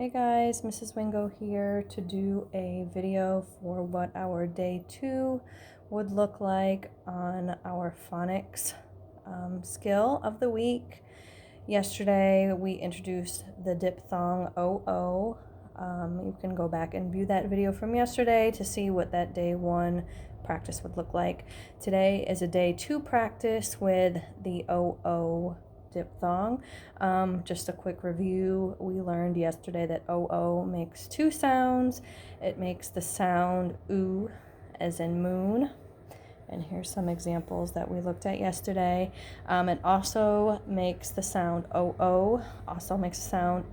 Hey guys, Mrs. Wingo here to do a video for what our day 2 would look like on our phonics skill of the week. Yesterday we introduced the diphthong OO. You can go back and view that video from yesterday to see what that day 1 practice would look like. Today is a day 2 practice with the OO diphthong. Just a quick review. We learned yesterday that OO makes 2 sounds. It makes the sound oo as in moon. And here's some examples that we looked at yesterday. It also makes the sound OO, also makes the sound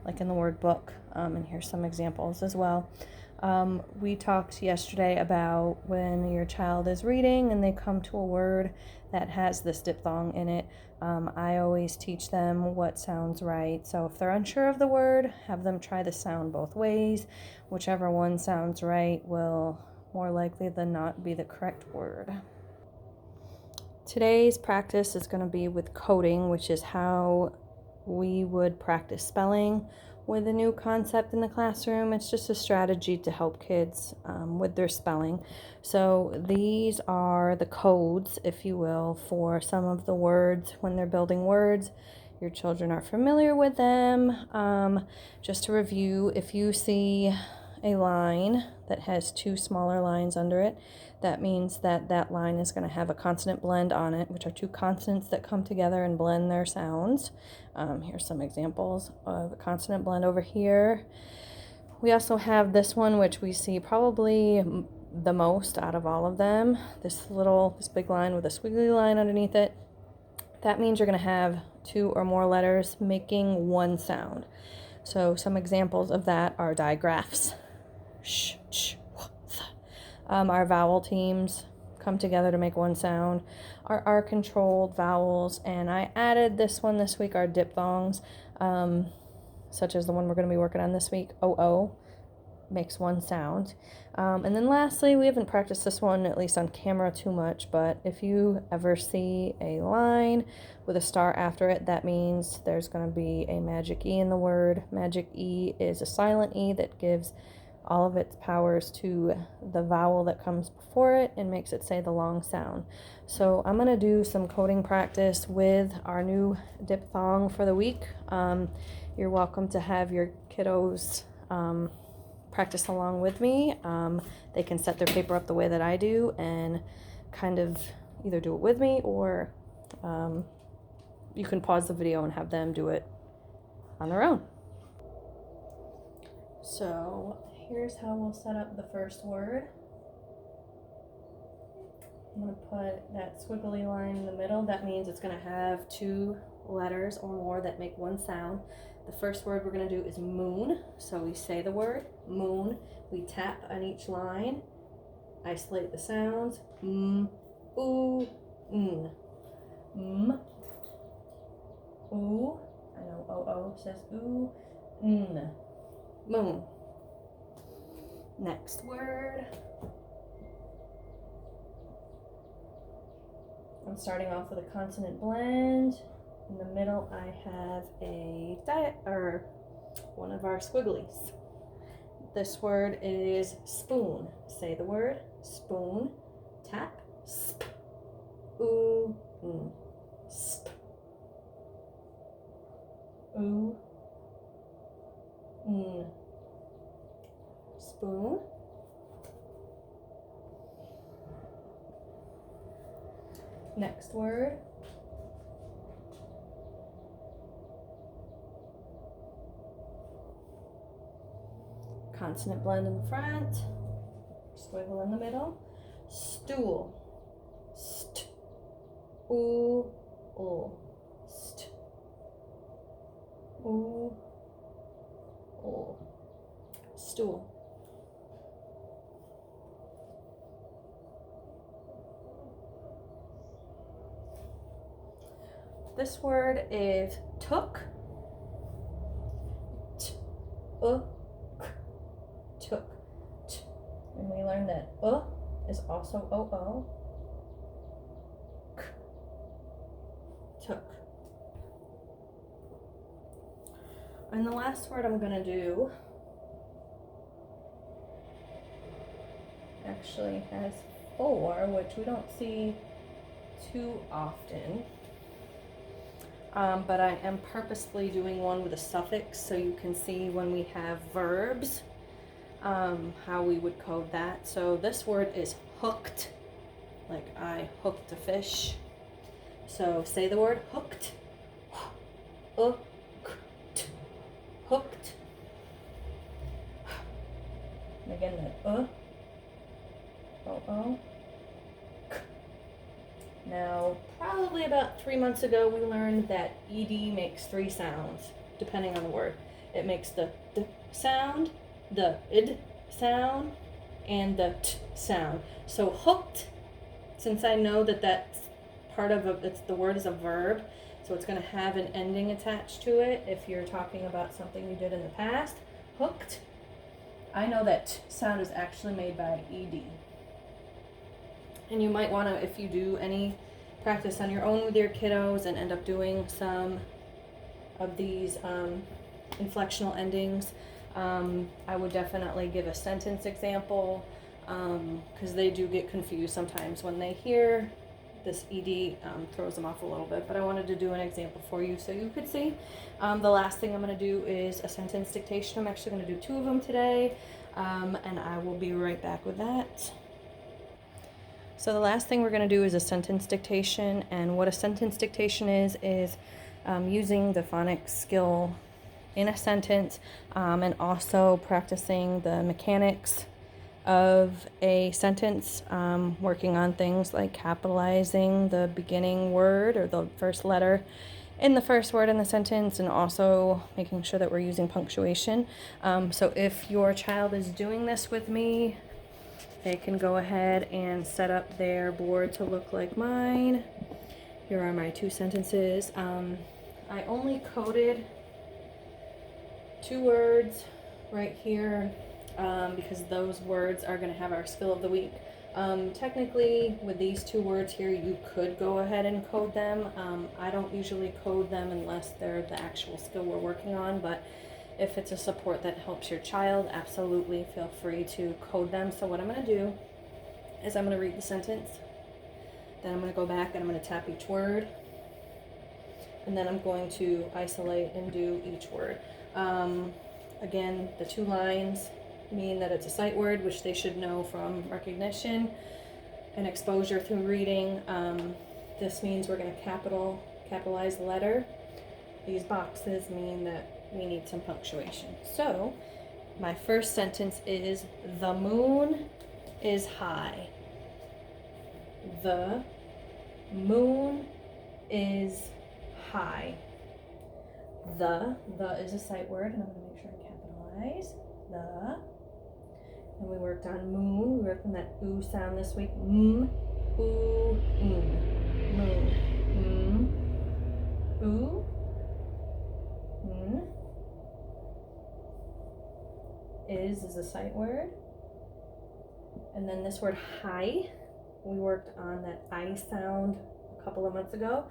like in the word book. And here's some examples as well. We talked yesterday about when your child is reading and they come to a word that has this diphthong in it. I always teach them what sounds right. So if they're unsure of the word, have them try the sound both ways. Whichever one sounds right will more likely than not be the correct word. Today's practice is going to be with coding, which is how we would practice spelling with a new concept in the classroom. It's just a strategy to help kids with their spelling. So these are the codes, if you will, for some of the words when they're building words. Your children are familiar with them. Just to review, if you see a line that has 2 smaller lines under it, that means that that line is going to have a consonant blend on it, which are 2 consonants that come together and blend their sounds. Here's some examples of a consonant blend over here. We also have this one, which we see probably the most out of all of them. This big line with a squiggly line underneath it. That means you're going to have 2 or more letters making 1 sound. So some examples of that are digraphs. Sh, ch, th. Our vowel teams come together to make 1 sound. Our controlled vowels, and I added this one this week, our diphthongs, such as the one we're going to be working on this week, OO, makes 1 sound. And then lastly, we haven't practiced this one, at least on camera, too much, but if you ever see a line with a star after it, that means there's going to be a magic E in the word. Magic E is a silent E that gives all of its powers to the vowel that comes before it and makes it say the long sound. So I'm going to do some coding practice with our new diphthong for the week. You're welcome to have your kiddos practice along with me. They can set their paper up the way that I do and kind of either do it with me, or you can pause the video and have them do it on their own. So here's how we'll set up the first word. I'm going to put that squiggly line in the middle. That means it's going to have 2 letters or more that make 1 sound. The first word we're going to do is moon. So we say the word moon. We tap on each line, isolate the sounds. M, oo, n. M, oo. I know OO says oo, n. Moon. Next word. I'm starting off with a consonant blend. In the middle, I have one of our squigglies. This word is spoon. Say the word spoon. Tap. Sp. Oo. N. Sp. Oo. N. Spoon. Next word. Consonant blend in the front. Squiggle in the middle. Stool. St. Oo. O. St. Oo. O. Stool. This word is took. T, k, took. T. And we learned that is also OO. K, took. And the last word I'm gonna do actually has 4, which we don't see too often. But I am purposefully doing one with a suffix so you can see when we have verbs, how we would code that. So this word is hooked, like I hooked a fish. So say the word hooked. Hooked. Hooked. And again, that oh. Now, probably about 3 months ago, we learned that ed makes 3 sounds, depending on the word. It makes the d sound, the id sound, and the t sound. So hooked, since I know that that's part of the word is a verb, so it's going to have an ending attached to it if you're talking about something you did in the past. Hooked, I know that t sound is actually made by ed. And you might want to, if you do any practice on your own with your kiddos and end up doing some of these inflectional endings, I would definitely give a sentence example, because they do get confused sometimes when they hear this ed, throws them off a little bit. But I wanted to do an example for you so you could see. The last thing I'm going to do is a sentence dictation. I'm actually going to do 2 of them today, and I will be right back with that. So the last thing we're going to do is a sentence dictation, and what a sentence dictation is using the phonics skill in a sentence, and also practicing the mechanics of a sentence, working on things like capitalizing the beginning word or the first letter in the first word in the sentence, and also making sure that we're using punctuation. So if your child is doing this with me, they can go ahead and set up their board to look like mine. Here are my 2 sentences. I only coded 2 words right here, because those words are going to have our skill of the week. Technically, with these 2 words here, you could go ahead and code them. I don't usually code them unless they're the actual skill we're working on, but if it's a support that helps your child, absolutely feel free to code them. So what I'm going to do is I'm going to read the sentence, then I'm going to go back and I'm going to tap each word, and then I'm going to isolate and do each word. Again, the 2 lines mean that it's a sight word, which they should know from recognition and exposure through reading. This means we're going to capitalize the letter. These boxes mean that we need some punctuation. So my first sentence is, the moon is high. The moon is high. The is a sight word, and I'm going to make sure I capitalize the. And we worked on moon. We worked on that oo sound this week. Ooh, moon. Ooh. Is a sight word. And then this word high, we worked on that I sound a couple of months ago.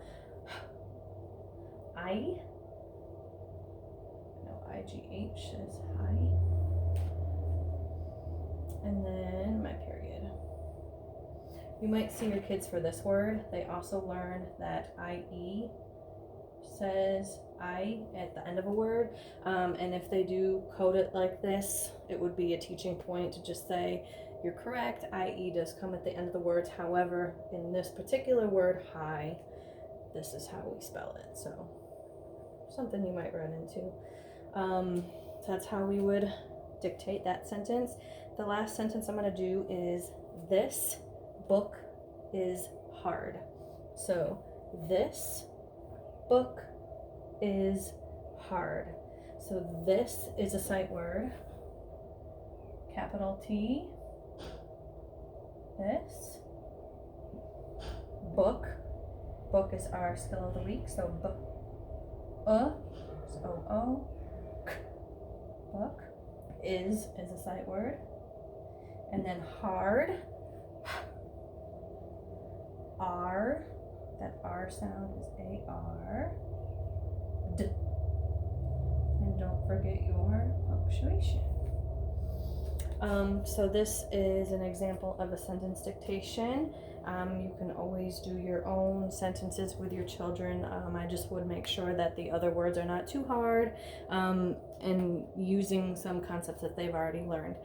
I. No, IGH is high. And then my period. You might see your kids for this word. They also learn that IE says I at the end of a word, and if they do code it like this, it would be a teaching point to just say, you're correct, IE does come at the end of the words. However, in this particular word, high, this is how we spell it. So something you might run into. So that's how we would dictate that sentence. The last sentence I'm going to do is, this book is hard. So this book is hard. So this is a sight word. Capital T. This. Book. Book is our skill of the week. So book. So O. K. Book. Is a sight word. And then hard. R. That R sound is A-R. D. And don't forget your punctuation. So this is an example of a sentence dictation. You can always do your own sentences with your children. I just would make sure that the other words are not too hard, and using some concepts that they've already learned.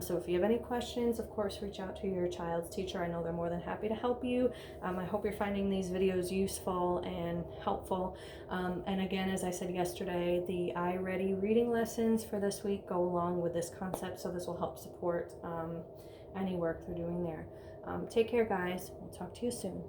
So if you have any questions, of course, reach out to your child's teacher. I know they're more than happy to help you. I hope you're finding these videos useful and helpful. And again, as I said yesterday, the iReady reading lessons for this week go along with this concept, so this will help support any work they're doing there. Take care, guys. We'll talk to you soon.